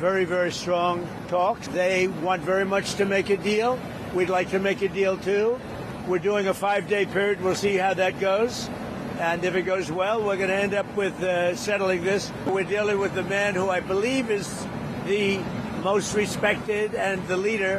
very, very strong talks. They want very much to make a deal. We'd like to make a deal too. We're doing a 5-day period. We'll see how that goes. And if it goes well, we're going to end up with settling this. We're dealing with the man who I believe is the most respected and the leader.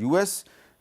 US.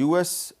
US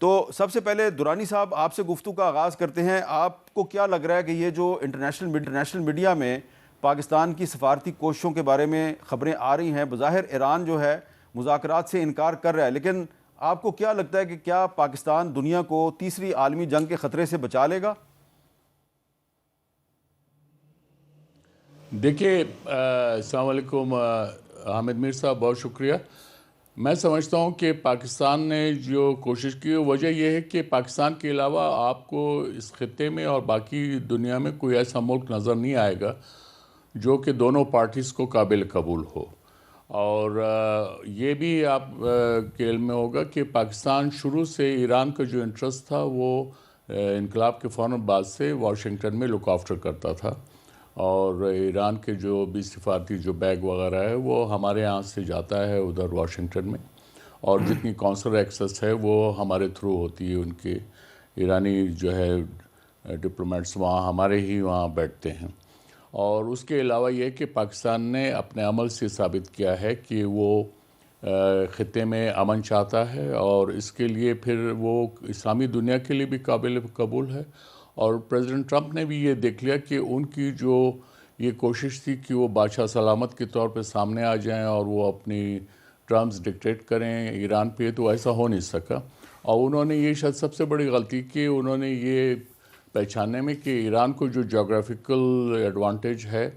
تو سب سے پہلے درانی صاحب آپ سے گفتگو کا آغاز کرتے ہیں. آپ کو کیا لگ رہا ہے کہ یہ جو انٹرنیشنل میڈیا میں پاکستان کی سفارتی کوششوں کے بارے میں خبریں آ رہی ہیں، بظاہر ایران جو ہے مذاکرات سے انکار کر رہا ہے، لیکن آپ کو کیا لگتا ہے کہ کیا پاکستان دنیا کو تیسری عالمی جنگ کے خطرے سے بچا لے گا؟ دیکھیے، السلام علیکم حامد میر صاحب، بہت شکریہ. میں سمجھتا ہوں کہ پاکستان نے جو کوشش کی وجہ یہ ہے کہ پاکستان کے علاوہ آپ کو اس خطے میں اور باقی دنیا میں کوئی ایسا ملک نظر نہیں آئے گا جو کہ دونوں پارٹیز کو قابل قبول ہو. اور یہ بھی آپ کے علم میں ہوگا کہ پاکستان شروع سے ایران کا جو انٹرسٹ تھا وہ انقلاب کے فوراً بعد سے واشنگٹن میں لک آفٹر کرتا تھا، اور ایران کے جو بھی سفارتی جو بیگ وغیرہ ہے وہ ہمارے یہاں سے جاتا ہے ادھر واشنگٹن میں، اور جتنی کونسل ایکسس ہے وہ ہمارے تھرو ہوتی ہے. ان کے ایرانی جو ہے ڈپلومیٹس وہاں ہمارے ہی وہاں بیٹھتے ہیں. اور اس کے علاوہ یہ کہ پاکستان نے اپنے عمل سے ثابت کیا ہے کہ وہ خطے میں امن چاہتا ہے، اور اس کے لیے پھر وہ اسلامی دنیا کے لیے بھی قابل قبول ہے. اور پریزیڈنٹ ٹرمپ نے بھی یہ دیکھ لیا کہ ان کی جو یہ کوشش تھی کہ وہ بادشاہ سلامت کے طور پہ سامنے آ جائیں اور وہ اپنی ٹرمز ڈکٹیٹ کریں ایران پہ، تو ایسا ہو نہیں سکا. اور انہوں نے یہ شاید سب سے بڑی غلطی کی، انہوں نے یہ پہچاننے میں کہ ایران کو جو جغرافیکل ایڈوانٹیج ہے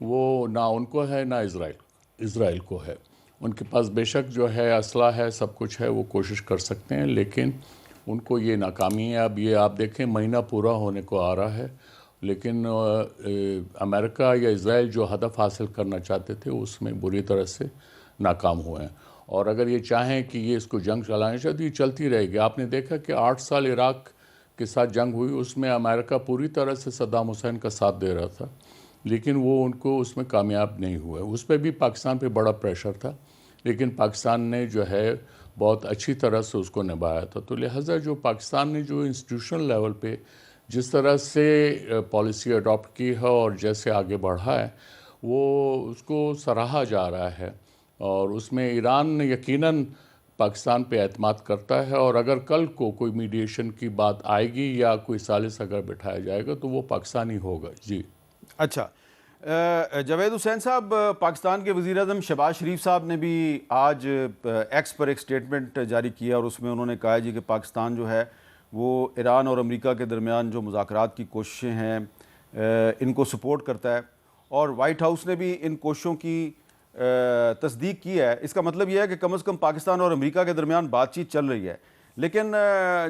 وہ نہ ان کو ہے نہ اسرائیل کو ہے. ان کے پاس بے شک جو ہے اسلحہ ہے، سب کچھ ہے، وہ کوشش کر سکتے ہیں، لیکن ان کو یہ ناکامی ہے. اب یہ آپ دیکھیں مہینہ پورا ہونے کو آ رہا ہے، لیکن امریکہ یا اسرائیل جو ہدف حاصل کرنا چاہتے تھے اس میں بری طرح سے ناکام ہوئے ہیں. اور اگر یہ چاہیں کہ یہ اس کو جنگ چلانا چاہے تو یہ چلتی رہے گی. آپ نے دیکھا کہ 8 سال عراق کے ساتھ جنگ ہوئی، اس میں امریکہ پوری طرح سے صدام حسین کا ساتھ دے رہا تھا، لیکن وہ ان کو اس میں کامیاب نہیں ہوئے. اس پہ بھی پاکستان پہ بڑا پریشر تھا، لیکن پاکستان نے جو ہے بہت اچھی طرح سے اس کو نبھایا تھا. تو لہٰذا جو پاکستان نے جو انسٹیٹیوشنل لیول پہ جس طرح سے پالیسی اڈاپٹ کی ہے اور جیسے آگے بڑھا ہے، وہ اس کو سراہا جا رہا ہے. اور اس میں ایران یقیناً پاکستان پہ اعتماد کرتا ہے، اور اگر کل کو کوئی میڈیشن کی بات آئے گی یا کوئی ثالث اگر بٹھایا جائے گا تو وہ پاکستانی ہوگا. جی اچھا، جاوید حسین صاحب، پاکستان کے وزیر اعظم شہباز شریف صاحب نے بھی آج ایکس پر ایک سٹیٹمنٹ جاری کیا، اور اس میں انہوں نے کہا جی کہ پاکستان جو ہے وہ ایران اور امریکہ کے درمیان جو مذاکرات کی کوششیں ہیں ان کو سپورٹ کرتا ہے، اور وائٹ ہاؤس نے بھی ان کوششوں کی تصدیق کی ہے. اس کا مطلب یہ ہے کہ کم از کم پاکستان اور امریکہ کے درمیان بات چیت چل رہی ہے. لیکن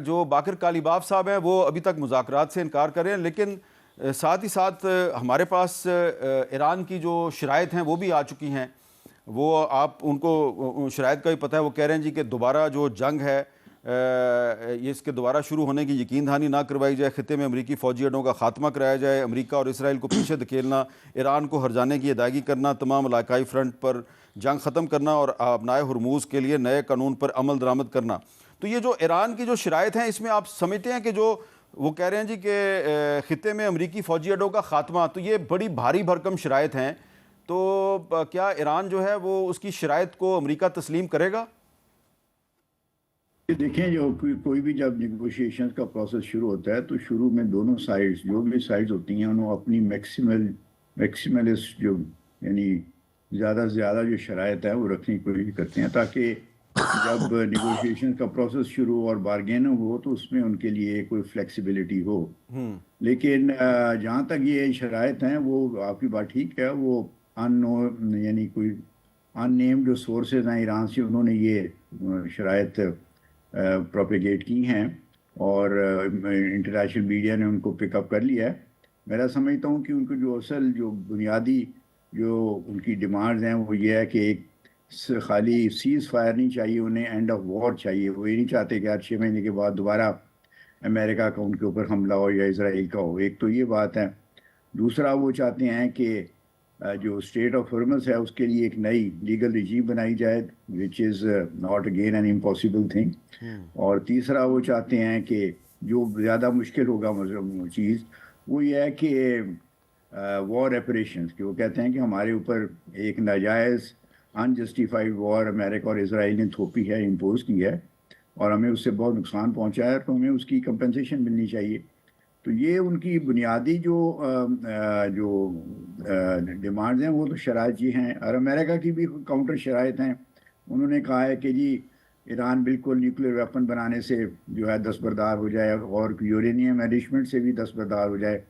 جو باقر کالیباف صاحب ہیں وہ ابھی تک مذاکرات سے انکار کر رہے ہیں، لیکن ساتھ ہی ساتھ ہمارے پاس ایران کی جو شرائط ہیں وہ بھی آ چکی ہیں. وہ آپ ان کو شرائط کا بھی پتہ ہے، وہ کہہ رہے ہیں جی کہ دوبارہ جو جنگ ہے یہ اس کے دوبارہ شروع ہونے کی یقین دہانی نہ کروائی جائے، خطے میں امریکی فوجی اڈوں کا خاتمہ کرایا جائے، امریکہ اور اسرائیل کو پیچھے دھکیلنا، ایران کو ہرجانے کی ادائیگی کرنا، تمام علاقائی فرنٹ پر جنگ ختم کرنا، اور آبنائے ہرموز کے لیے نئے قانون پر عمل درآمد کرنا. تو یہ جو ایران کی جو شرائط ہیں، اس میں آپ سمجھتے ہیں کہ جو وہ کہہ رہے ہیں جی کہ خطے میں امریکی فوجی اڈوں کا خاتمہ، تو یہ بڑی بھاری بھرکم شرائط ہیں، تو کیا ایران جو ہے وہ اس کی شرائط کو امریکہ تسلیم کرے گا؟ دیکھیں، جو کوئی بھی جب نیگوشیشن کا پروسیس شروع ہوتا ہے تو شروع میں دونوں سائڈز، جو بھی سائڈز ہوتی ہیں، انہوں اپنی میکسیملسٹ جو یعنی زیادہ سے زیادہ جو شرائط ہیں وہ رکھنے کی کوشش کرتے ہیں، تاکہ جب نیگوشیشن کا پروسیس شروع اور بارگیننگ ہو تو اس میں ان کے لیے کوئی فلیکسیبلٹی ہو. لیکن جہاں تک یہ شرائط ہیں، وہ آپ کی بات ٹھیک ہے، وہ یعنی کوئی ان نیمڈ جو سورسز ہیں ایران سے، انہوں نے یہ شرائط پروپیگیٹ کی ہیں، اور انٹرنیشنل میڈیا نے ان کو پک اپ کر لیا ہے. میرا سمجھتا ہوں کہ ان کو جو اصل جو بنیادی جو ان کی ڈیمانڈز ہیں وہ یہ ہے کہ ایک خالی سیز فائر نہیں چاہیے انہیں، اینڈ آف وار چاہیے. وہ یہ نہیں چاہتے کہ ہر 6 مہینے کے بعد دوبارہ امریکہ کا ان کے اوپر حملہ ہو یا اسرائیل کا ہو. ایک تو یہ بات ہے. دوسرا، وہ چاہتے ہیں کہ جو اسٹیٹ آف ہرمز ہے اس کے لیے ایک نئی لیگل رجیم بنائی جائے، which is not again an impossible thing. اور تیسرا، وہ چاہتے ہیں کہ جو زیادہ مشکل ہوگا چیز وہ یہ ہے کہ وار ریپریشنز، کہ وہ کہتے ہیں کہ ہمارے اوپر ایک ناجائز انجسٹیفائڈ وار امریکہ اور اسرائیل نے تھوپی ہے، امپوز کی ہے، اور ہمیں اس سے بہت نقصان پہنچا ہے، تو ہمیں اس کی کمپنسیشن ملنی چاہیے. تو یہ ان کی بنیادی جو ڈیمانڈز ہیں وہ تو شرائط یہ ہیں، اور امریکہ کی بھی کاؤنٹر شرائط ہیں. انہوں نے کہا ہے کہ جی ایران بالکل نیوکلیر ویپن بنانے سے جو ہے دستبردار ہو جائے، اور یورینیم انریچمنٹ سے بھی دستبردار ہو جائے.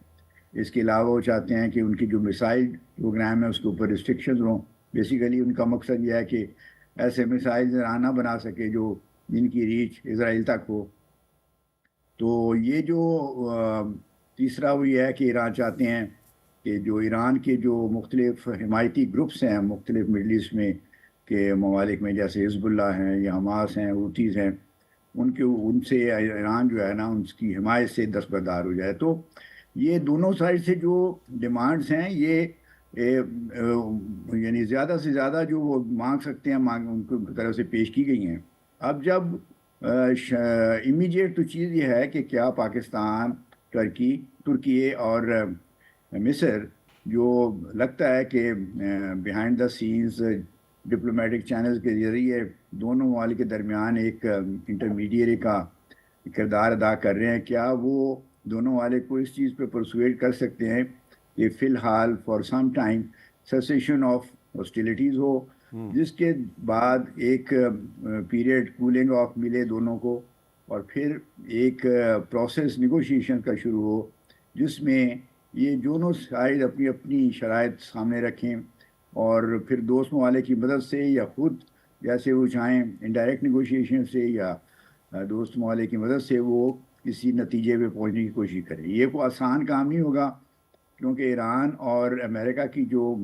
اس کے علاوہ وہ چاہتے ہیں کہ ان کی جو میسائل پروگرام ہے اس کے اوپر ریسٹرکشنز ہوں. بیسیکلی ان کا مقصد یہ ہے کہ ایسے میسائل ایران نہ بنا سکے جو جن کی ریچ اسرائیل تک ہو. تو یہ جو تیسرا وہ یہ ہے کہ ایران چاہتے ہیں کہ جو ایران کے جو مختلف حمایتی گروپس ہیں مختلف مڈل ایسٹ میں کے ممالک میں، جیسے حزب اللہ ہیں یا حماس ہیں، حوتیز ہیں، ان سے ایران جو ہے نا ان کی حمایت سے دستبردار ہو جائے. تو یہ دونوں سائڈ سے جو ڈیمانڈز ہیں یہ یعنی زیادہ سے زیادہ جو وہ مانگ سکتے ہیں ان کی طرف سے پیش کی گئی ہیں. اب جب امیڈیٹ تو چیز یہ ہے کہ کیا پاکستان، ترکی اور مصر جو لگتا ہے کہ behind the scenes diplomatic channels کے ذریعے دونوں ممالک کے درمیان ایک انٹرمیڈیری کا کردار ادا کر رہے ہیں، کیا وہ دونوں ممالک کو اس چیز پہ پرسویٹ کر سکتے ہیں کہ فی الحال for some time cessation of hostilities ہو، جس کے بعد ایک پیریڈ کولنگ آف ملے دونوں کو، اور پھر ایک پروسیس نیگوشیشن کا شروع ہو جس میں یہ دونوں سائڈ اپنی اپنی شرائط سامنے رکھیں، اور پھر دوست ممالک کی مدد سے یا خود جیسے وہ چاہیں انڈائریکٹ نیگوشیشن سے یا دوست ممالک کی مدد سے وہ کسی نتیجے پہ پہنچنے کی کوشش کریں. یہ کوئی آسان کام نہیں ہوگا، کیونکہ ایران اور امریکہ کی جو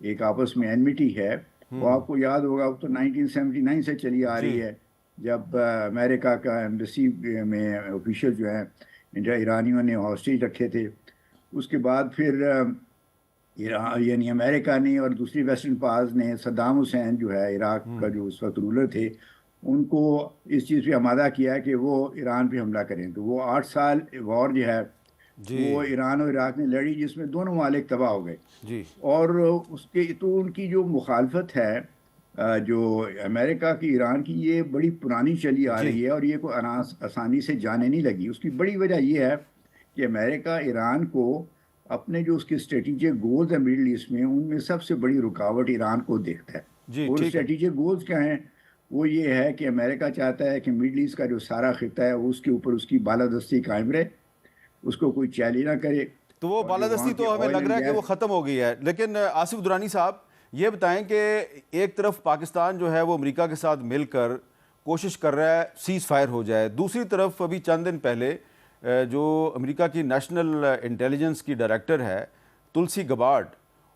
ایک آپس میں انمیٹی ہے وہ آپ کو یاد ہوگا تو 1979 سے چلی آ رہی ہے، جب امریکہ کا ایمبیسی میں آفیشل جو ہیں ایرانیوں نے ہاسٹیج رکھے تھے. اس کے بعد پھر یعنی امریکہ نے اور دوسری ویسٹرن پاورز نے صدام حسین جو ہے عراق کا جو اس وقت رولر تھے ان کو اس چیز پہ آمادہ کیا ہے کہ وہ ایران پہ حملہ کریں. تو وہ 8 سال وار جو ہے وہ ایران اور عراق نے لڑی، جس میں دونوں ممالک تباہ ہو گئے. اور اس کے تو ان کی جو مخالفت ہے جو امریکہ کی ایران کی، یہ بڑی پرانی چلی آ رہی ہے، اور یہ کوئی آسانی سے جانے نہیں لگی. اس کی بڑی وجہ یہ ہے کہ امریکہ ایران کو اپنے جو اس کے اسٹریٹجک گولز ہیں مڈل ایسٹ میں، ان میں سب سے بڑی رکاوٹ ایران کو دیکھتا ہے. اور اسٹریٹجک گولز کیا ہیں؟ وہ یہ ہے کہ امریکہ چاہتا ہے کہ مڈل ایسٹ کا جو سارا خطہ ہے اس کے اوپر اس کی بالادستی قائم رہے، اس کو کوئی چیلنج نہ کرے. تو وہ بالادستی تو ہمیں لگ رہا ہے کہ وہ ختم ہو گئی ہے. لیکن آصف درانی صاحب یہ بتائیں کہ ایک طرف پاکستان جو ہے وہ امریکہ کے ساتھ مل کر کوشش کر رہا ہے سیز فائر ہو جائے، دوسری طرف ابھی چند دن پہلے جو امریکہ کی نیشنل انٹیلیجنس کی ڈائریکٹر ہے تلسی گبارڈ،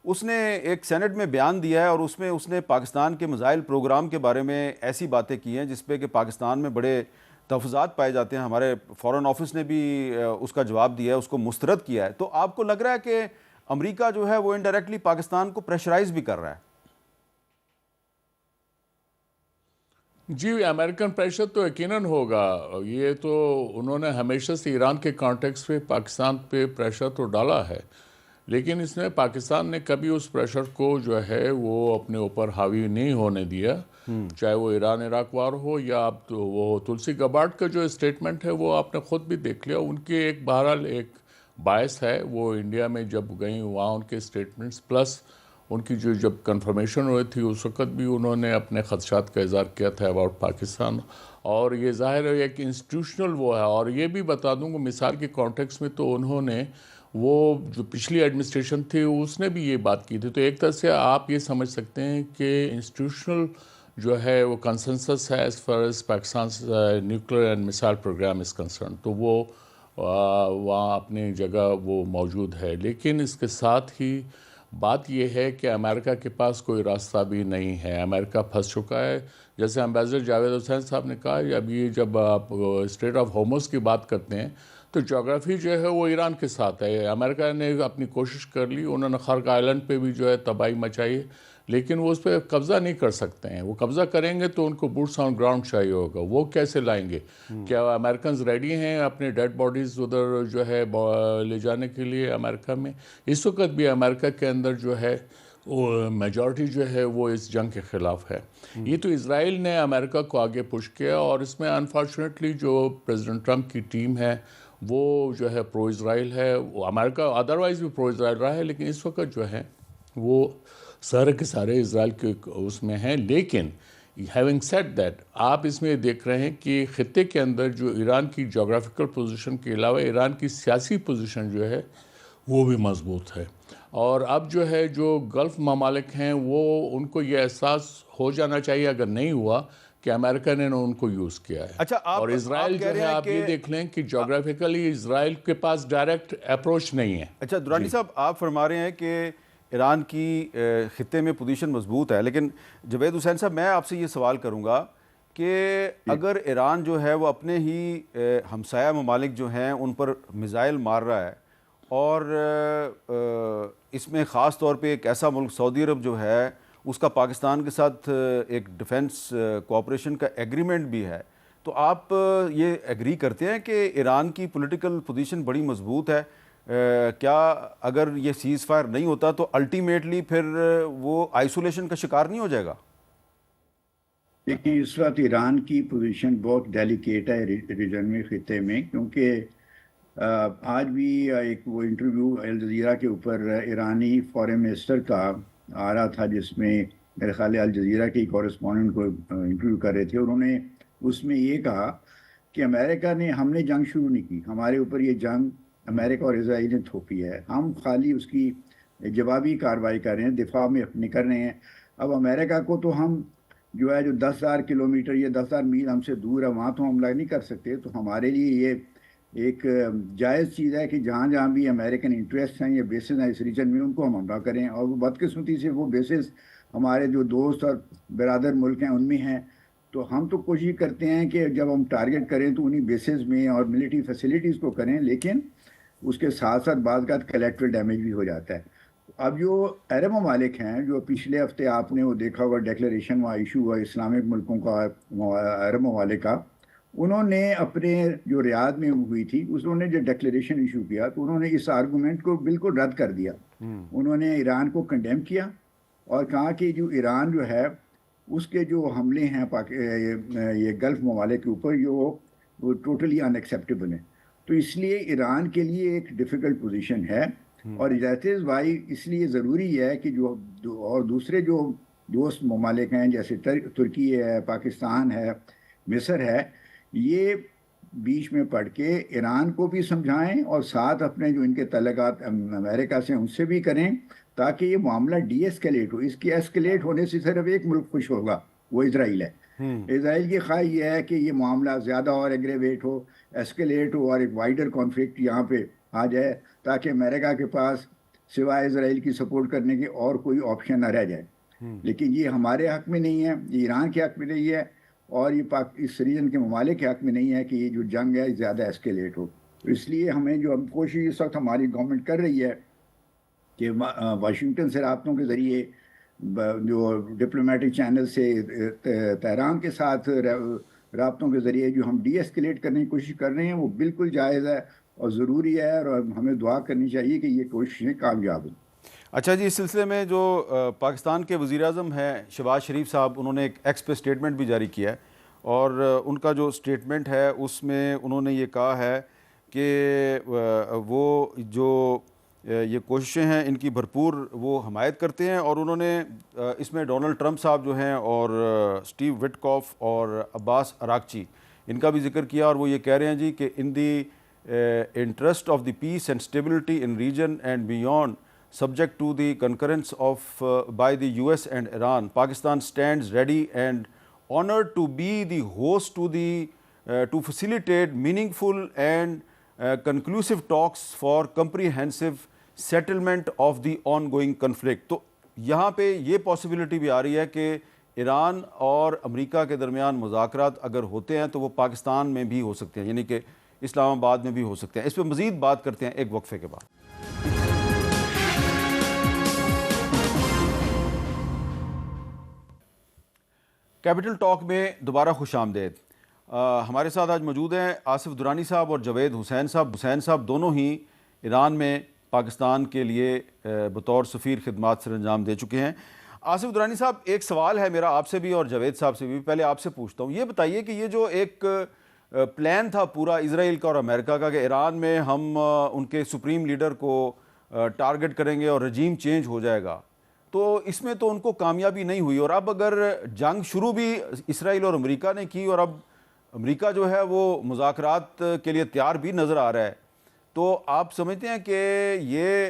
اس نے ایک سینٹ میں بیان دیا ہے، اور اس میں اس نے پاکستان کے میزائل پروگرام کے بارے میں ایسی باتیں کی ہیں جس پہ کہ پاکستان میں بڑے تحفظات پائے جاتے ہیں. ہمارے فارن آفس نے بھی اس کا جواب دیا ہے، اس کو مسترد کیا ہے. تو آپ کو لگ رہا ہے کہ امریکہ جو ہے وہ انڈائریکٹلی پاکستان کو پریشرائز بھی کر رہا ہے؟ جی، امریکن پریشر تو یقیناً ہوگا. یہ تو انہوں نے ہمیشہ سے ایران کے کانٹیکس پہ پاکستان پہ پریشر تو ڈالا ہے، لیکن اس نے پاکستان نے کبھی اس پریشر کو جو ہے وہ اپنے اوپر حاوی نہیں ہونے دیا، چاہے وہ ایران عراق وار ہو یا اب تو وہ تلسی گبارڈ کا جو اسٹیٹمنٹ ہے وہ آپ نے خود بھی دیکھ لیا. ان کے ایک بہرحال ایک باعث ہے، وہ انڈیا میں جب گئیں وہاں ان کے اسٹیٹمنٹس پلس ان کی جو جب کنفرمیشن ہوئی تھی اس وقت بھی انہوں نے اپنے خدشات کا اظہار کیا تھا اباؤٹ پاکستان. اور یہ ظاہر ہے ایک انسٹیٹیوشنل وہ ہے. اور یہ بھی بتا دوں کہ مثال کے کانٹیکس میں تو انہوں نے وہ جو پچھلی ایڈمنسٹریشن تھی اس نے بھی یہ بات کی تھی. تو ایک طرح سے آپ یہ سمجھ سکتے ہیں کہ انسٹیٹیوشنل جو ہے وہ کنسنسس ہے as far as Pakistan nuclear and missile programme is concern. تو وہ وہاں اپنی جگہ وہ موجود ہے. لیکن اس کے ساتھ ہی بات یہ ہے کہ امریکہ کے پاس کوئی راستہ بھی نہیں ہے. امریکہ پھنس چکا ہے. جیسے امبیسڈر جاوید حسین صاحب نے کہا، جب آپ اسٹریٹ آف ہارمز کی بات کرتے ہیں تو جغرافی جو ہے وہ ایران کے ساتھ ہے. امریکہ نے اپنی کوشش کر لی، انہوں نے خرق آئلینڈ پہ بھی جو ہے تباہی مچائی، لیکن وہ اس پہ قبضہ نہیں کر سکتے ہیں. وہ قبضہ کریں گے تو ان کو بوٹس آن گراؤنڈ چاہیے ہوگا. وہ کیسے لائیں گے؟ کیا امریکنز ریڈی ہیں اپنے ڈیڈ باڈیز ادھر جو ہے لے جانے کے لیے امریکہ میں؟ اس وقت بھی امریکہ کے اندر جو ہے میجورٹی جو ہے وہ اس جنگ کے خلاف ہے. یہ تو اسرائیل نے امریکہ کو آگے پش کیا، اور اس میں انفارچونیٹلی جو پریزیڈنٹ ٹرمپ کی ٹیم ہے وہ جو ہے پرو اسرائیل ہے. وہ امریکہ ادروائز بھی پرو اسرائیل رہا ہے، لیکن اس وقت جو ہے وہ سارے کے سارے اسرائیل کے اس میں ہیں. لیکن ہیونگ سیڈ دیٹ، آپ اس میں دیکھ رہے ہیں کہ خطے کے اندر جو ایران کی جغرافیکل پوزیشن کے علاوہ ایران کی سیاسی پوزیشن جو ہے وہ بھی مضبوط ہے. اور اب جو ہے جو گلف ممالک ہیں وہ ان کو یہ احساس ہو جانا چاہیے، اگر نہیں ہوا، کہ امریکہ نے ان کو یوز کیا ہے. اچھا، اور اسرائیل جو ہے آپ یہ دیکھ لیں کہ جغرافیکلی اسرائیل کے پاس ڈائریکٹ اپروچ نہیں ہے. اچھا درانی صاحب، آپ فرما رہے ہیں کہ ایران کی خطے میں پوزیشن مضبوط ہے، لیکن جاوید حسین صاحب میں آپ سے یہ سوال کروں گا کہ اگر ایران جو ہے وہ اپنے ہی ہمسایہ ممالک جو ہیں ان پر میزائل مار رہا ہے، اور اس میں خاص طور پہ ایک ایسا ملک سعودی عرب جو ہے اس کا پاکستان کے ساتھ ایک ڈیفنس کوآپریشن کا ایگریمنٹ بھی ہے، تو آپ یہ ایگری کرتے ہیں کہ ایران کی پولیٹیکل پوزیشن بڑی مضبوط ہے؟ کیا اگر یہ سیز فائر نہیں ہوتا تو الٹیمیٹلی پھر وہ آئسولیشن کا شکار نہیں ہو جائے گا؟ دیکھیں، اس وقت ایران کی پوزیشن بہت ڈیلیکیٹ ہے ریجن میں، خطے میں، کیونکہ آج بھی ایک وہ انٹرویو الجزیرہ کے اوپر ایرانی فارن منسٹر کا آ رہا تھا، جس میں میرے خیال الجزیرہ کے کورسپونڈنٹ کو انٹرویو کر رہے تھے. انہوں نے اس میں یہ کہا کہ امریکہ نے، ہم نے جنگ شروع نہیں کی، ہمارے اوپر یہ جنگ امریکہ اور اسرائیل نے تھوپی ہے، ہم خالی اس کی جوابی کارروائی کر رہے ہیں، دفاع میں اپنے کر رہے ہیں. اب امریکہ کو تو ہم جو ہے جو 10,000 کلومیٹر یا 10,000 میل ہم سے دور ہے، وہاں تو حملہ نہیں کر سکتے. تو ہمارے لیے یہ ایک جائز چیز ہے کہ جہاں جہاں بھی امریکن انٹرسٹ ہیں یا بیسز ہیں اس ریجن میں، ان کو ہم حملہ کریں. اور وہ بدقسمتی سے وہ بیسز ہمارے جو دوست اور برادر ملک ہیں ان میں ہیں. تو ہم تو کوشش کرتے ہیں کہ جب ہم ٹارگٹ کریں تو انہی بیسز میں اور ملٹری فیسلٹیز کو کریں، لیکن اس کے ساتھ ساتھ بعض کا کلیکٹرل ڈیمیج بھی ہو جاتا ہے. اب جو عرب ممالک ہیں، جو پچھلے ہفتے آپ نے وہ دیکھا ہوگا ڈیکلیریشن وہاں ایشو ہوا اسلامک ملکوں کا، عرب ممالک کا، انہوں نے اپنے جو ریاض میں ہوئی تھی، انہوں نے جو ڈیکلیریشن ایشو کیا تو انہوں نے اس آرگومنٹ کو بالکل رد کر دیا. انہوں نے ایران کو کنڈیم کیا اور کہا کہ جو ایران جو ہے اس کے جو حملے ہیں یہ گلف ممالک کے اوپر، وہ ٹوٹلی ان ایکسیپٹیبل ہیں. تو اس لیے ایران کے لیے ایک ڈیفیکلٹ پوزیشن ہے، اور دیٹ از وائی اس لیے ضروری ہے کہ جو اور دوسرے جو دوست ممالک ہیں جیسے ترکی ہے، پاکستان ہے، مصر ہے، یہ بیچ میں پڑھ کے ایران کو بھی سمجھائیں اور ساتھ اپنے جو ان کے تعلقات امریکہ سے ان سے بھی کریں، تاکہ یہ معاملہ ڈی ایسکیلیٹ ہو. اس کی ایسکیلیٹ ہونے سے صرف ایک ملک خوش ہوگا، وہ اسرائیل ہے. اسرائیل کی خواہش یہ ہے کہ یہ معاملہ زیادہ اور ایگریویٹ ہو، ایسکیلیٹ ہو، اور ایک وائڈر کانفلکٹ یہاں پہ آ جائے، تاکہ امریکہ کے پاس سوائے اسرائیل کی سپورٹ کرنے کے اور کوئی آپشن نہ رہ جائے. لیکن یہ ہمارے حق میں نہیں ہے، یہ ایران کے حق میں نہیں ہے، اور یہ اس ریجن کے ممالک کے حق میں نہیں ہے کہ یہ جو جنگ ہے زیادہ ایسکیلیٹ ہو. تو اس لیے ہمیں جو کوشش اس وقت ہماری گورنمنٹ کر رہی ہے کہ واشنگٹن سے رابطوں کے ذریعے، جو ڈپلومیٹک چینل سے تہران کے ساتھ رابطوں کے ذریعے جو ہم ڈی ایسکیلیٹ کرنے کی کوشش کر رہے ہیں، وہ بالکل جائز ہے اور ضروری ہے، اور ہمیں دعا کرنی چاہیے کہ یہ کوششیں کامیاب ہوں. اچھا جی، اس سلسلے میں جو پاکستان کے وزیر اعظم ہیں شہباز شریف صاحب، انہوں نے ایک ایکس پہ اسٹیٹمنٹ بھی جاری کیا ہے، اور ان کا جو اسٹیٹمنٹ ہے اس میں انہوں نے یہ کہا ہے کہ وہ جو یہ کوششیں ہیں ان کی بھرپور وہ حمایت کرتے ہیں. اور انہوں نے اس میں ڈونلڈ ٹرمپ صاحب جو ہیں اور اسٹیو وٹکوف اور عباس اراغچی، ان کا بھی ذکر کیا، اور وہ یہ کہہ رہے ہیں جی کہ in the interest of the peace and stability in region and beyond subject to the concurrence of by the US and Iran, Pakistan stands ready and honored to be the host to the to facilitate meaningful and conclusive talks for comprehensive settlement of the ongoing conflict. تو یہاں پہ یہ possibility بھی آ رہی ہے کہ ایران اور امریکہ کے درمیان مذاکرات اگر ہوتے ہیں تو وہ پاکستان میں بھی ہو سکتے ہیں، یعنی کہ اسلام آباد میں بھی ہو سکتے ہیں. اس پہ مزید بات کرتے ہیں ایک وقفے کے بعد. کیپٹل ٹاک میں دوبارہ خوش آمدید. ہمارے ساتھ آج موجود ہیں آصف درانی صاحب اور جاوید حسین صاحب. حسین صاحب دونوں ہی ایران میں پاکستان کے لیے بطور سفیر خدمات سر انجام دے چکے ہیں۔ آصف درانی صاحب، ایک سوال ہے میرا آپ سے بھی اور جاوید صاحب سے بھی، پہلے آپ سے پوچھتا ہوں، یہ بتائیے کہ یہ جو ایک پلان تھا پورا اسرائیل کا اور امریکہ کا کہ ایران میں ہم ان کے سپریم لیڈر کو ٹارگٹ کریں گے اور رجیم چینج ہو جائے گا، تو اس میں تو ان کو کامیابی نہیں ہوئی، اور اب اگر جنگ شروع بھی اسرائیل اور امریکہ نے کی اور اب امریکہ جو ہے وہ مذاکرات کے لیے تیار بھی نظر آ رہا ہے، تو آپ سمجھتے ہیں کہ یہ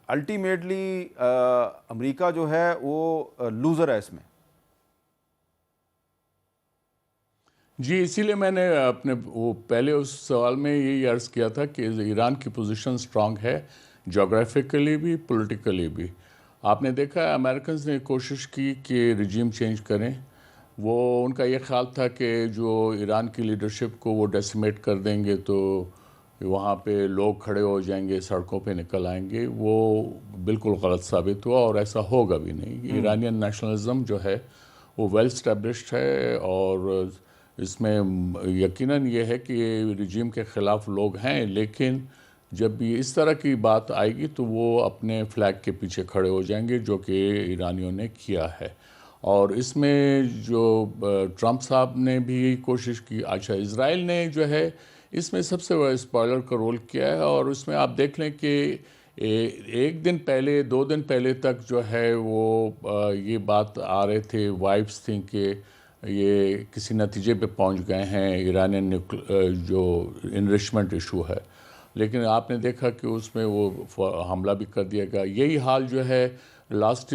الٹیمیٹلی امریکہ جو ہے وہ لوزر ہے اس میں؟ جی، اسی لیے میں نے اپنے وہ پہلے اس سوال میں یہی عرض کیا تھا کہ ایران کی پوزیشن سٹرانگ ہے، جغرافیکلی بھی، پولیٹیکلی بھی۔ آپ نے دیکھا ہے امریکنز نے کوشش کی کہ رجیم چینج کریں، وہ ان کا یہ خیال تھا کہ جو ایران کی لیڈرشپ کو وہ ڈیسیمیٹ کر دیں گے تو وہاں پہ لوگ کھڑے ہو جائیں گے، سڑکوں پہ نکل آئیں گے، وہ بالکل غلط ثابت ہوا اور ایسا ہوگا بھی نہیں۔ ایرانین نیشنلزم جو ہے وہ ویل اسٹیبلشڈ ہے، اور اس میں یقیناً یہ ہے کہ یہ رجیم کے خلاف لوگ ہیں، لیکن جب بھی اس طرح کی بات آئے گی تو وہ اپنے فلیگ کے پیچھے کھڑے ہو جائیں گے، جو کہ ایرانیوں نے کیا ہے۔ اور اس میں جو ٹرمپ صاحب نے بھی یہی کوشش کی۔ اچھا، اسرائیل نے جو ہے اس میں سب سے بڑا اسپوائلر کا رول کیا ہے، اور اس میں آپ دیکھ لیں کہ ایک دن پہلے 2 دن پہلے تک جو ہے وہ یہ بات آ رہے تھے، وائبس تھیں کہ یہ کسی نتیجے پہ پہنچ گئے ہیں، ایرانین جو انرچمنٹ ایشو ہے، لیکن آپ نے دیکھا کہ اس میں وہ حملہ بھی کر دیا گیا۔ یہی حال جو ہے لاسٹ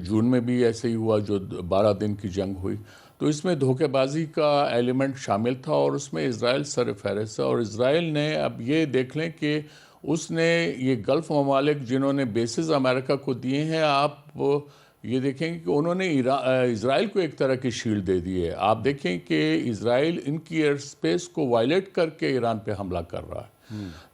جون میں بھی ایسے ہی ہوا، جو 12 دن کی جنگ ہوئی، تو اس میں دھوکے بازی کا ایلیمنٹ شامل تھا، اور اس میں اسرائیل سر فہرست ہے۔ اور اسرائیل نے اب یہ دیکھ لیں کہ اس نے یہ گلف ممالک جنہوں نے بیسز امریکہ کو دیے ہیں، آپ یہ دیکھیں کہ انہوں نے اسرائیل کو ایک طرح کی شیلڈ دے دی ہے۔ آپ دیکھیں کہ اسرائیل ان کی ایئر سپیس کو وائلیٹ کر کے ایران پہ حملہ کر رہا ہے۔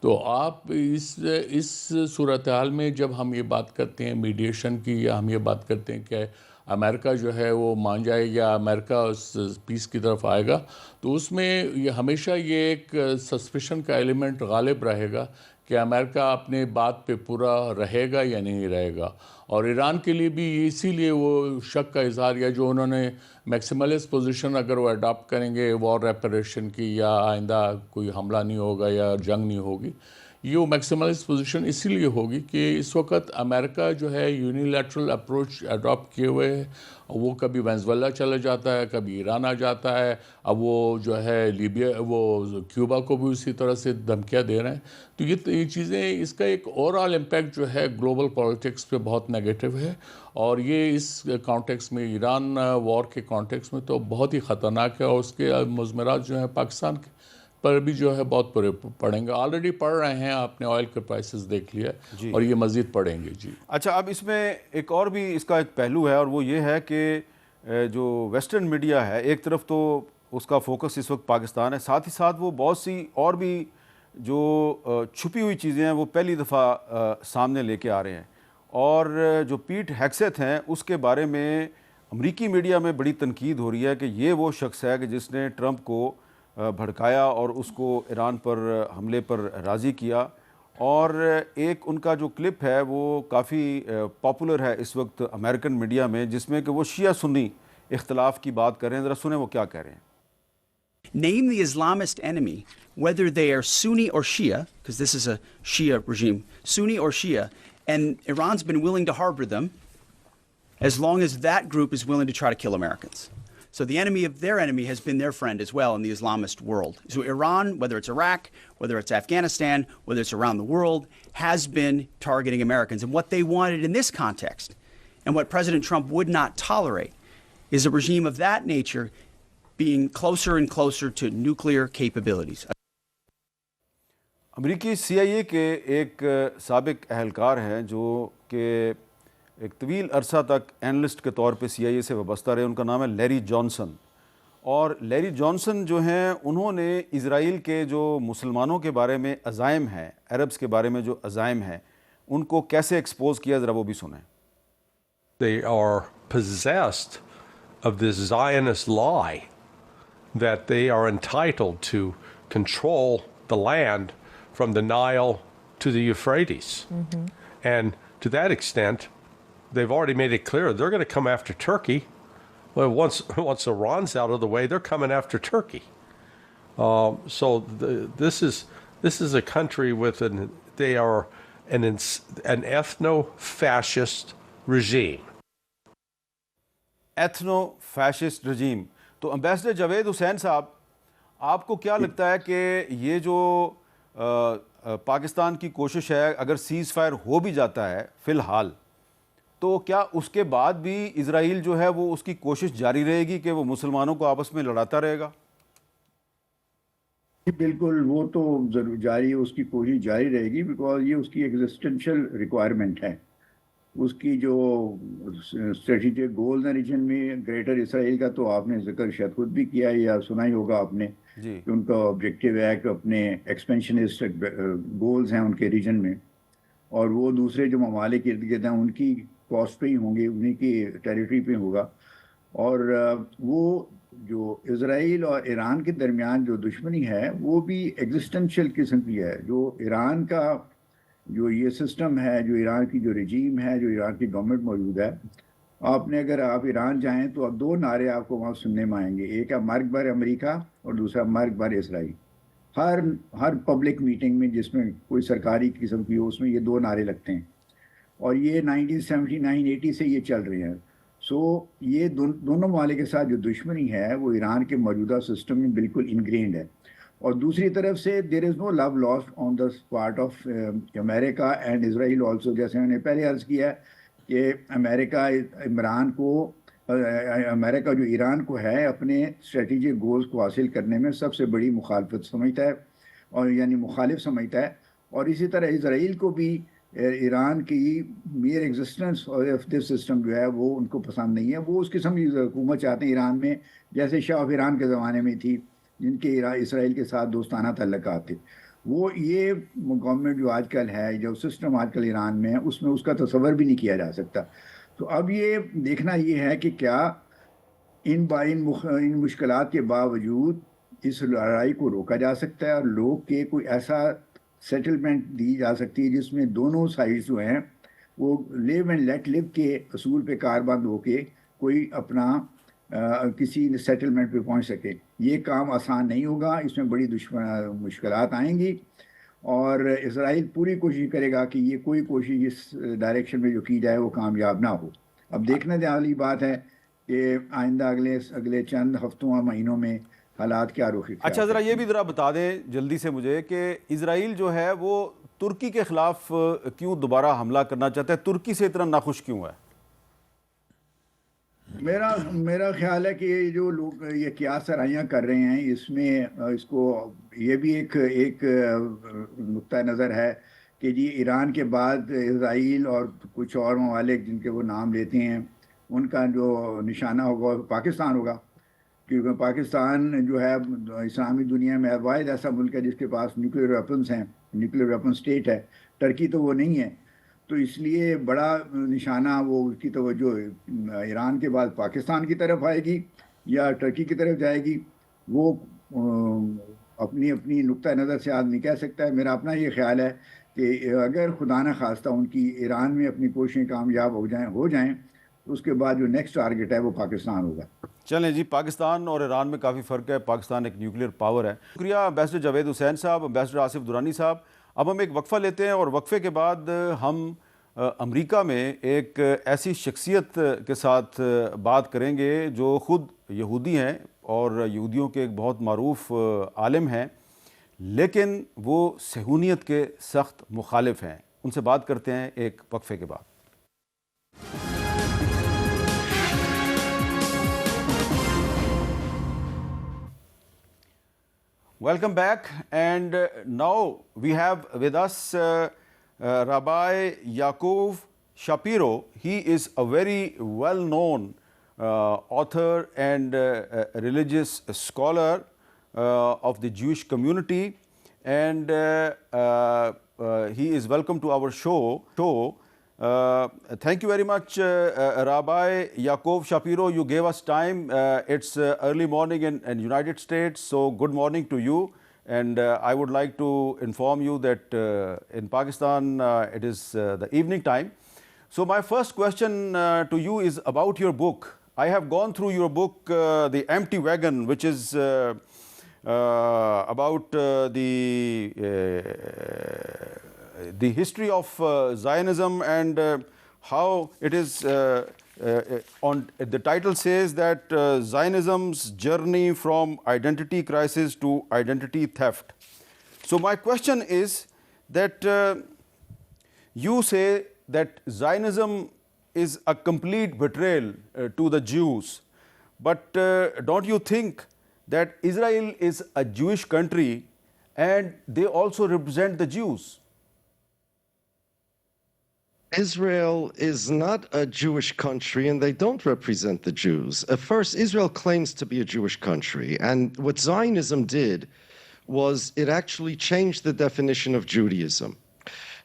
تو آپ اس صورتحال میں جب ہم یہ بات کرتے ہیں میڈیشن کی، یا ہم یہ بات کرتے ہیں کہ امریکہ جو ہے وہ مان جائے یا امریکہ اس پیس کی طرف آئے گا، تو اس میں یہ ہمیشہ یہ ایک سسپیشن کا ایلیمنٹ غالب رہے گا کہ امریکہ اپنے بات پہ پورا رہے گا یا نہیں رہے گا۔ اور ایران کے لیے بھی اسی لیے وہ شک کا اظہار، یا جو انہوں نے میکسیملسٹ پوزیشن اگر وہ اڈاپٹ کریں گے وار ریپریشن کی، یا آئندہ کوئی حملہ نہیں ہوگا یا جنگ نہیں ہوگی، یہ وہ میکسیملسٹ پوزیشن اسی لیے ہوگی کہ اس وقت امریکہ جو ہے یونیلیٹرل اپروچ اڈاپٹ کیے ہوئے ہے، وہ کبھی وینزویلا چلا جاتا ہے، کبھی ایران آ جاتا ہے، اب وہ جو ہے لیبیا، وہ کیوبا کو بھی اسی طرح سے دھمکیاں دے رہے ہیں۔ تو یہ چیزیں، اس کا ایک اوور آل امپیکٹ جو ہے گلوبل پولیٹکس پہ بہت نیگیٹو ہے، اور یہ اس کانٹیکس میں، ایران وار کے کانٹیکس میں تو بہت ہی خطرناک ہے، اور اس کے مضمرات جو ہیں پاکستان کے پر بھی جو ہے بہت پڑیں گے، آلریڈی پڑھ رہے ہیں، آپ نے آئل کے پرائسز دیکھ لیا، اور یہ مزید پڑیں گے۔ جی اچھا، اب اس میں ایک اور بھی اس کا ایک پہلو ہے، اور وہ یہ ہے کہ جو ویسٹرن میڈیا ہے، ایک طرف تو اس کا فوکس اس وقت پاکستان ہے، ساتھ ہی ساتھ وہ بہت سی اور بھی جو چھپی ہوئی چیزیں ہیں وہ پہلی دفعہ سامنے لے کے آ رہے ہیں، اور جو پیٹ ہیگسیتھ ہیں اس کے بارے میں امریکی میڈیا میں بڑی تنقید ہو رہی ہے کہ یہ وہ شخص ہے کہ جس نے ٹرمپ کو بھڑکایا اور اس کو ایران پر حملے پر راضی کیا، اور ایک ان کا جو کلپ ہے وہ کافی پاپولر ہے اس وقت امریکن میڈیا میں، جس میں کہ وہ شیعہ سنی اختلاف کی بات کر رہے ہیں۔ ذرا سنیں وہ کیا کہہ رہے ہیں۔ Name the Islamist enemy, whether they are Sunni or Shia, because this is a Shia regime, Sunni or Shia, and Iran's been willing to harbor them as long as that group is willing to try to kill Americans. So the enemy of their enemy has been their friend as well in the Islamist world. So Iran, whether it's Iraq, whether it's Afghanistan, whether it's around the world, has been targeting Americans. And what they wanted in this context, and what President Trump would not tolerate, is a regime of that nature being closer and closer to nuclear capabilities. امریکی سی آئی اے کے ایک سابق اہلکار ہیں جو کہ ایک طویل عرصہ تک اینالسٹ کے طور پہ سی آئی اے سے وابستہ رہے، ان کا نام ہے لیری جانسن، اور لیری جانسن جو ہیں انہوں نے اسرائیل کے جو مسلمانوں کے بارے میں عزائم ہیں، عربز کے بارے میں جو عزائم ہیں، ان کو کیسے ایکسپوز کیا، ذرا وہ بھی سنیں۔ They are possessed of this Zionist lie that they are entitled to control the land from the Nile to the Euphrates. And to that extent, they've already made it clear they're going to come after Turkey. Well, once Iran's out of the way, they're coming after Turkey. This is a country with they are an ethno-fascist regime. Ethno-fascist regime. تو ambassador Javed حسین صاحب, آپ کو کیا لگتا ہے کہ یہ جو پاکستان کی کوشش ہے, اگر سیز فائر ہو بھی جاتا ہے فی الحال, تو کیا اس کے بعد بھی اسرائیل جو ہے وہ اس کی کوشش جاری رہے گی کہ وہ مسلمانوں کو آپس میں لڑاتا رہے گا؟ بالکل, وہ تو ضرور جاری ہے, اس کی کوشش جاری رہے گی, بیکاز یہ اس کی ایگزسٹنشل ریکوائرمنٹ ہے. اس کی جو اسٹریٹجک گولز ہیں ریجن میں گریٹر اسرائیل کا, تو آپ نے ذکر شاید خود بھی کیا ہے یا سنا ہی ہوگا آپ نے کہ ان کا آبجیکٹیو ہے کہ اپنے ایکسپینشنسٹ گولز ہیں ان کے ریجن میں, اور وہ دوسرے جو ممالک ارد گرد ہیں ان کی کاسٹ پہ ہی ہوں گے, انہیں کی ٹیریٹری پہ ہوگا. اور وہ جو اسرائیل اور ایران کے درمیان جو دشمنی ہے وہ بھی ایگزسٹنشل قسم کی ہے. جو ایران کا جو یہ سسٹم ہے, جو ایران کی جو رجیم ہے, جو ایران کی گورنمنٹ موجود ہے, اگر آپ ایران جائیں تو اب دو نعرے آپ کو وہاں سننے میں آئیں گے, ایک ہے مرگ بر امریکہ اور دوسرا مرگ بر اسرائیل. ہر پبلک میٹنگ میں جس میں کوئی سرکاری قسم کی ہو, اس میں یہ دو نعرے لگتے ہیں, اور یہ 1979-80 سے یہ چل رہے ہیں. یہ دونوں ممالک کے ساتھ جو دشمنی ہے وہ ایران کے موجودہ سسٹم میں بالکل انگرینڈ ہے. اور دوسری طرف سے there is no love lost on the part of America and Israel also. جیسے میں نے پہلے عرض کیا کہ امریکہ جو ایران کو ہے اپنے اسٹریٹجک گولز کو حاصل کرنے میں سب سے بڑی مخالفت سمجھتا ہے, اور یعنی مخالف سمجھتا ہے. اور اسی طرح اسرائیل کو بھی ایران کی میئر ایگزسٹنس اور دس سسٹم جو ہے وہ ان کو پسند نہیں ہے. وہ اس قسم کی حکومت چاہتے ہیں ایران میں جیسے شاہ آف ایران کے زمانے میں تھی, جن کے اسرائیل کے ساتھ دوستانہ تعلقات تھے. وہ یہ گورنمنٹ جو آج کل ہے, جو سسٹم آج کل ایران میں ہے, اس میں اس کا تصور بھی نہیں کیا جا سکتا. تو اب یہ دیکھنا یہ ہے کہ کیا ان مشکلات کے باوجود اس لڑائی کو روکا جا سکتا ہے, اور لوگ کے کوئی ایسا سیٹلمنٹ دی جا سکتی ہے جس میں دونوں سائڈز جو ہیں وہ لیو اینڈ لیٹ لیو کے اصول پہ کاربند ہو کے کوئی اپنا کسی سیٹلمنٹ پہ پہنچ سکے. یہ کام آسان نہیں ہوگا, اس میں بڑی مشکلات آئیں گی, اور اسرائیل پوری کوشش کرے گا کہ یہ کوئی کوشش اس ڈائریکشن میں جو کی جائے وہ کامیاب نہ ہو. اب دیکھنے والی بات ہے کہ آئندہ اگلے چند ہفتوں اور مہینوں میں حالات کیا رخ اختیار. اچھا, ذرا یہ بھی ذرا بتا دیں جلدی سے مجھے کہ اسرائیل جو ہے وہ ترکی کے خلاف کیوں دوبارہ حملہ کرنا چاہتا ہے, ترکی سے اتنا ناخوش کیوں ہے؟ میرا خیال ہے کہ یہ جو لوگ یہ قیاس سرائیاں کر رہے ہیں, اس میں اس کو یہ بھی ایک نقطہ نظر ہے کہ جی ایران کے بعد اسرائیل اور کچھ اور ممالک جن کے وہ نام لیتے ہیں ان کا جو نشانہ ہوگا پاکستان ہوگا, کیونکہ پاکستان جو ہے اسلامی دنیا میں واحد ایسا ملک ہے جس کے پاس نیوکلیر ویپنز ہیں, نیوکلیر ویپن سٹیٹ ہے. ٹرکی تو وہ نہیں ہے, تو اس لیے بڑا نشانہ وہ اس کی توجہ ایران کے بعد پاکستان کی طرف آئے گی یا ٹرکی کی طرف جائے گی. وہ اپنی نقطہ نظر سے آدمی کہہ سکتا ہے. میرا اپنا یہ خیال ہے کہ اگر خدا نہ خواستہ ان کی ایران میں اپنی کوششیں کامیاب ہو جائیں تو اس کے بعد جو نیکسٹ ٹارگٹ ہے وہ پاکستان ہوگا. چلیں جی, پاکستان اور ایران میں کافی فرق ہے, پاکستان ایک نیوکلیر پاور ہے. شکریہ امبیسڈر جاوید حسین صاحب, امبیسڈر آصف درانی صاحب. اب ہم ایک وقفہ لیتے ہیں اور وقفے کے بعد ہم امریکہ میں ایک ایسی شخصیت کے ساتھ بات کریں گے جو خود یہودی ہیں اور یہودیوں کے ایک بہت معروف عالم ہیں, لیکن وہ صہیونیت کے سخت مخالف ہیں. ان سے بات کرتے ہیں ایک وقفے کے بعد. Welcome back, and now we have with us Rabbi Yaakov Shapiro. He is a very well-known author and religious scholar of the Jewish community, and he is welcome to our show. Thank you very much, Rabbi Yaakov Shapiro. You gave us time. It's early morning in United States, so good morning to you. And I would like to inform you that in Pakistan it is the evening time. So my first question to you is about your book. I have gone through your book, The Empty Wagon, which is about the history of Zionism and how it is on the title says that Zionism's journey from identity crisis to identity theft. So my question is that you say that Zionism is a complete betrayal to the Jews, but don't you think that Israel is a Jewish country and they also represent the Jews? Israel is not a Jewish country and they don't represent the Jews. First, Israel claims to be a Jewish country, and what Zionism did was it actually changed the definition of Judaism.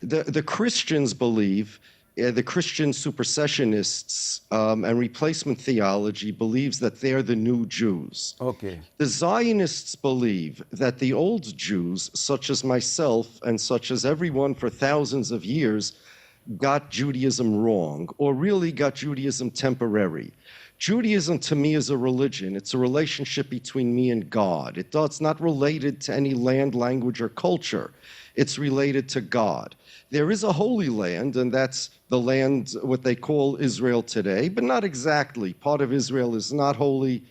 The Christians believe, the Christian supersessionists and replacement theology believes that they're the new Jews. Okay. The Zionists believe that the old Jews, such as myself and such as everyone for thousands of years, got Judaism wrong, or really got Judaism temporary. Judaism to me is a religion. It's a relationship between me and God. It's not related to any land, language, or culture. It's related to God. There is a holy land, and that's the land, what they call Israel today, but not exactly. Part of Israel is not holy,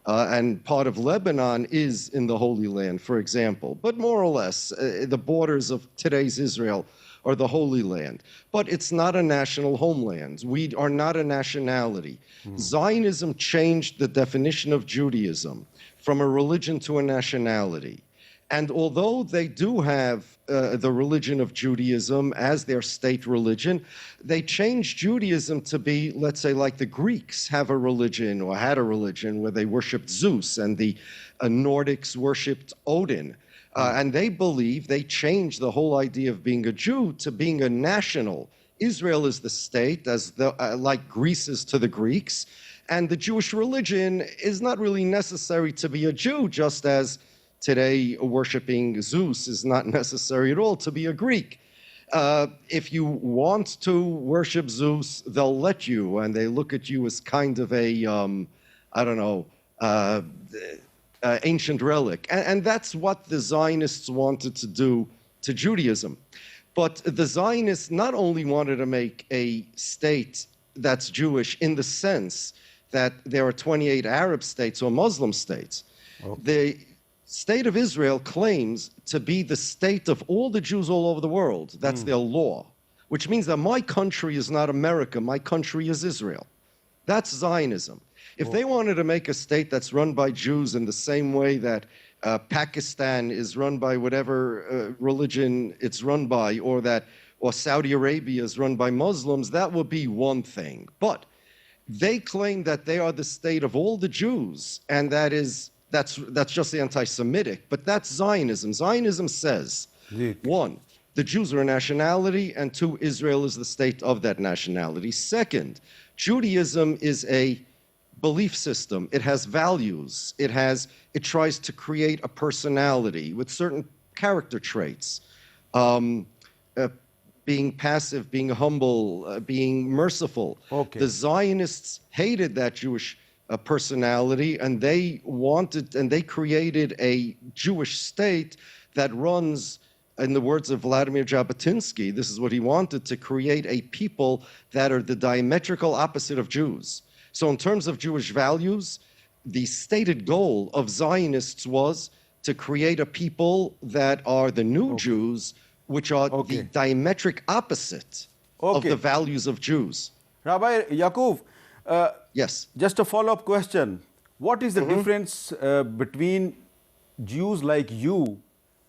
and part of Lebanon is in the Holy Land, for example. But more or less, the borders of today's Israel or the Holy Land. But it's not a national homeland. We are not a nationality. Zionism changed the definition of Judaism from a religion to a nationality. And although they do have the religion of Judaism as their state religion, they changed Judaism to be, let's say, like the Greeks have a religion or had a religion where they worshiped Zeus and the Nordics worshiped Odin. And they believe they changed the whole idea of being a Jew to being a national. Israel is the state, like Greece is to the Greeks. And the Jewish religion is not really necessary to be a Jew, just as today worshiping Zeus is not necessary at all to be a Greek. If you want to worship Zeus, they'll let you, and they look at you as kind of a, ancient relic. And that's what the Zionists wanted to do to Judaism. But the Zionists not only wanted to make a state that's Jewish in the sense that there are 28 Arab states or Muslim states. Okay. The State of Israel claims to be the state of all the Jews all over the world. That's their law, which means that my country is not America, my country is Israel. That's Zionism. If they wanted to make a state that's run by Jews in the same way that Pakistan is run by whatever religion it's run by, or Saudi Arabia is run by Muslims, that would be one thing. But they claim that they are the state of all the Jews, and that's just anti-Semitic. But that's Zionism. Zionism says, one, the Jews are a nationality, and two, Israel is the state of that nationality. Second, Judaism is a belief system. It has values. It tries to create a personality with certain character traits. Being passive, being humble, being merciful. Okay. The Zionists hated that Jewish personality, and they created a Jewish state that runs, in the words of Vladimir Jabotinsky, this is what he wanted, to create a people that are the diametrical opposite of Jews. So in terms of Jewish values, the stated goal of Zionists was to create a people that are the new Jews, which are the diametric opposite of the values of Jews. Rabbi Yaakov, yes. Just a follow-up question. What is the difference between Jews like you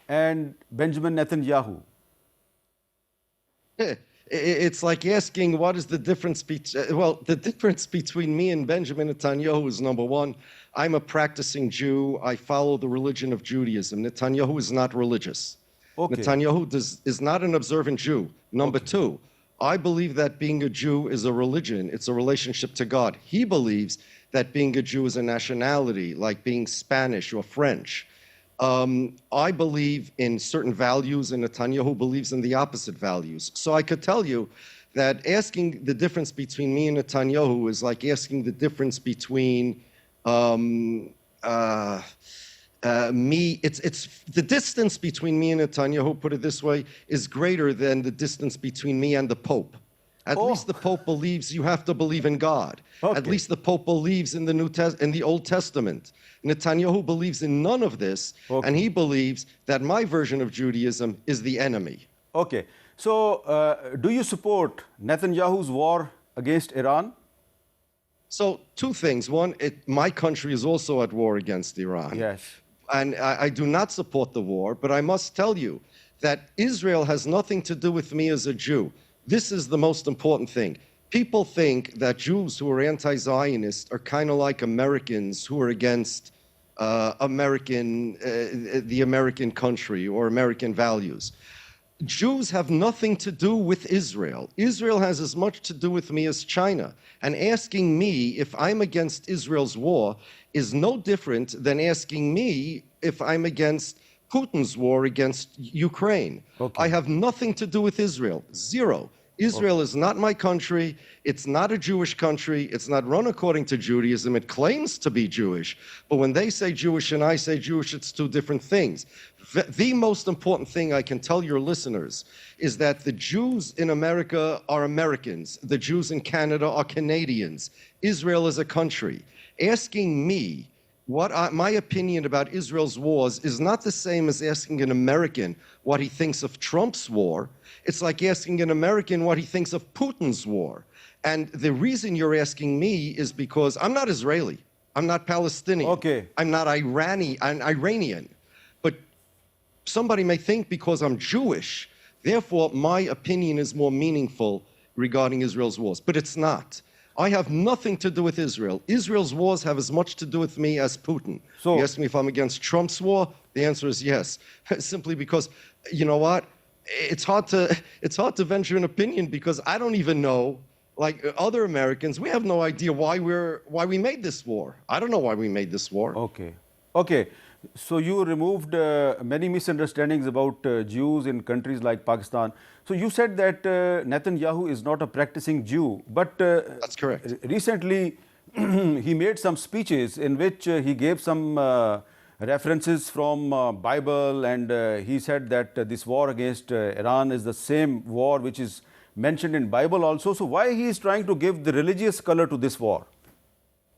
and Benjamin Netanyahu? It's like asking what is the difference the difference between me and Benjamin Netanyahu is, number one, I'm a practicing Jew. I follow the religion of Judaism. Netanyahu is not religious. Okay. Netanyahu is not an observant Jew. Number two, I believe that being a Jew is a religion. It's a relationship to God. He believes that being a Jew is a nationality, like being Spanish or French. I believe in certain values, and Netanyahu believes in the opposite values. So I could tell you that asking the difference between me and Netanyahu is like asking the difference between me. It's the distance between me and Netanyahu, put it this way, is greater than the distance between me and the Pope. At least the Pope believes you have to believe in God. At least the Pope believes in the Old Testament. Netanyahu believes in none of this, and he believes that my version of Judaism is the enemy. Okay. So, do you support Netanyahu's war against Iran? So, two things. One, my country is also at war against Iran. Yes. And I do not support the war, but I must tell you that Israel has nothing to do with me as a Jew. This is the most important thing. People think that Jews who are anti-Zionist are kind of like Americans who are against the American country or American values. Jews have nothing to do with Israel. Israel has as much to do with me as China. And asking me if I'm against Israel's war is no different than asking me if I'm against Putin's war against Ukraine. I have nothing to do with Israel. Zero. Israel is not my country. It's not a Jewish country. It's not run according to Judaism. It claims to be Jewish. But when they say Jewish and I say Jewish, it's two different things. The most important thing I can tell your listeners is that the Jews in America are Americans. The Jews in Canada are Canadians. Israel is a country. Asking me my opinion about Israel's wars is not the same as asking an American what he thinks of Trump's war. It's like asking an American what he thinks of Putin's war. And the reason you're asking me is because I'm not Israeli. I'm not Palestinian. Okay. I'm not Iranian. But somebody may think because I'm Jewish, therefore my opinion is more meaningful regarding Israel's wars. But it's not. I have nothing to do with Israel. Israel's wars have as much to do with me as Putin. So, you ask me if I'm against Trump's war? The answer is yes. Simply because, you know what? It's hard to venture an opinion because I don't even know, like other Americans, we have no idea why we made this war. I don't know why we made this war. Okay. So you removed many misunderstandings about Jews in countries like Pakistan. So you said that Netanyahu is not a practicing Jew, but that's correct. Recently he made some speeches in which he gave some references from Bible, and he said that this war against Iran is the same war which is mentioned in Bible also. So why he is trying to give the religious color to this war?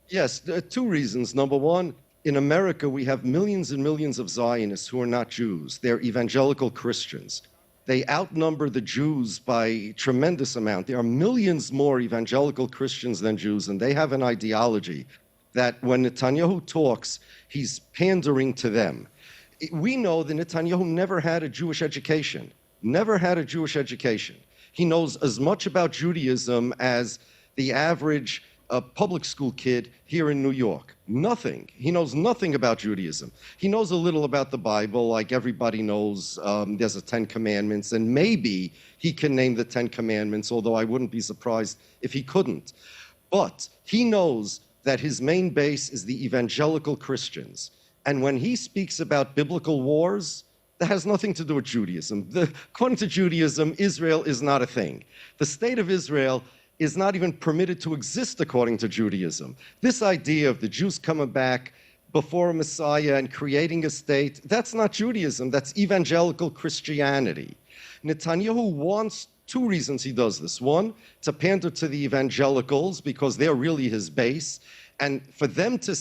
Yes, there are two reasons. Number one, in America, we have millions and millions of Zionists who are not Jews. They're evangelical Christians. They outnumber the Jews by a tremendous amount. There are millions more evangelical Christians than Jews, and they have an ideology that when Netanyahu talks, he's pandering to them. We know that Netanyahu never had a Jewish education, never had a Jewish education. He knows as much about Judaism as the average public school kid here in New York. Nothing. He knows nothing about Judaism. He knows a little about the Bible, like everybody knows there's a 10 Commandments, and maybe he can name the 10 Commandments, although I wouldn't be surprised if he couldn't. But he knows that his main base is the evangelical Christians. And when he speaks about biblical wars, that has nothing to do with Judaism. According to Judaism, Israel is not a thing. The state of Israel is not even permitted to exist according to Judaism. This idea of the Jews coming back before a Messiah and creating a state, that's not Judaism, that's evangelical Christianity. Netanyahu wants two reasons he does this. One, to pander to the evangelicals because they're really his base, and for them to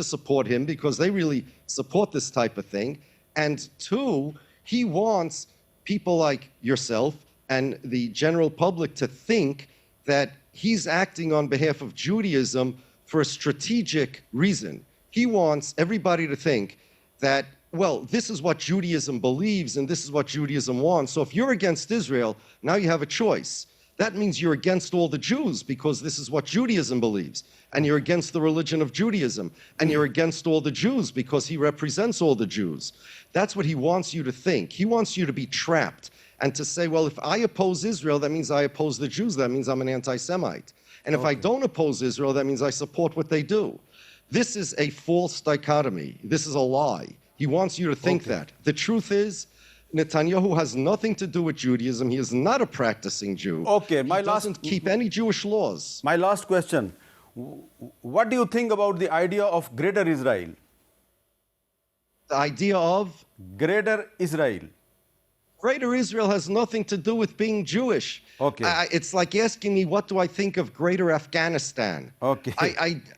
support him because they really support this type of thing. And two, he wants people like yourself and the general public to think that he's acting on behalf of Judaism for a strategic reason. He wants everybody to think that, well, this is what Judaism believes and this is what Judaism wants. So if you're against Israel, now you have a choice. That means you're against all the Jews because this is what Judaism believes. And you're against the religion of Judaism. And you're against all the Jews because he represents all the Jews. That's what he wants you to think. He wants you to be trapped and to say, well, if I oppose Israel, that means I oppose the Jews. That means I'm an anti-Semite. And if I don't oppose Israel, that means I support what they do. This is a false dichotomy. This is a lie. He wants you to think that. The truth is, Netanyahu has nothing to do with Judaism. He is not a practicing Jew. Okay, He doesn't keep any Jewish laws. My last question. What do you think about the idea of Greater Israel? The idea of Greater Israel. Greater Israel has nothing to do with being Jewish. Okay. It's like asking me, what do I think of Greater Afghanistan? Okay.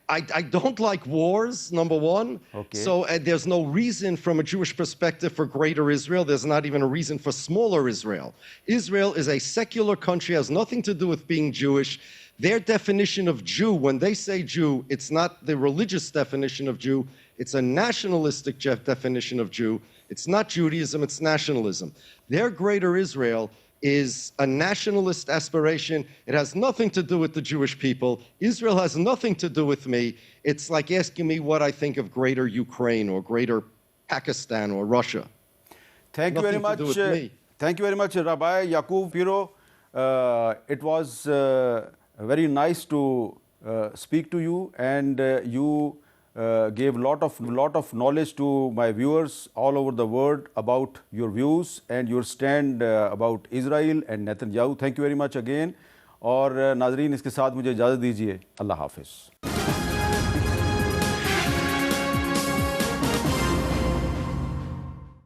I don't like wars, number one. Okay. So there's no reason from a Jewish perspective for Greater Israel. There's not even a reason for smaller Israel. Israel is a secular country, has nothing to do with being Jewish. Their definition of Jew, when they say Jew, it's not the religious definition of Jew. It's a nationalistic definition of Jew. It's not Judaism, it's nationalism. Their Greater Israel is a nationalist aspiration. It has nothing to do with the Jewish people. Israel has nothing to do with me. It's like asking me what I think of Greater Ukraine or Greater Pakistan or Russia. Thank you very Nothing to much. do with me. Thank you very much, Rabbi Yaakov Piro. It was very nice to speak to you, and you gave lot of knowledge to my viewers all over the world about your views and your stand about Israel and Netanyahu. Thank you very much again. اور ناظرین اس کے ساتھ مجھے اجازت دیجیے. اللہ حافظ.